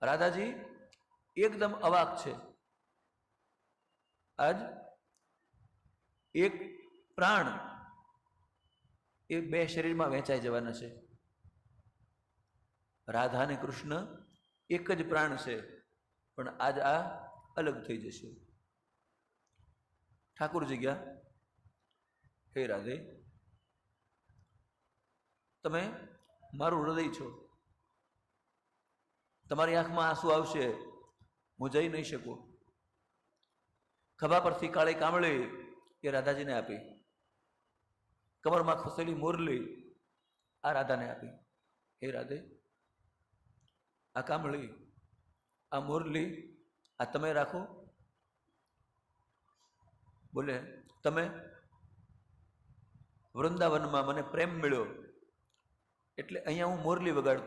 રાધાજી એકદમ અવાક છે. આજ એક પ્રાણ એ બે શરીરમાં વહેંચાઈ જવાના છે. રાધા અને કૃષ્ણ એક જ પ્રાણ છે, પણ આજ આ અલગ થઈ જશે. ઠાકુરજી ગયા, હે રાધે, તમે મારું હૃદય છો, તમારી આંખમાં આંસુ આવશે, હું જઈ નહીં શકું. ખભા પરથી કાળી કામળી એ રાધાજીને આપી, કમરમાં ખસેલી મુરલી આ રાધાને આપી. હે રાધે, આ કામળી, આ મુરલી આ તમે રાખો. બોલે, તમે વૃંદાવનમાં મને પ્રેમ મળ્યો એટલે અહીંયા હું મુરલી વગાડતો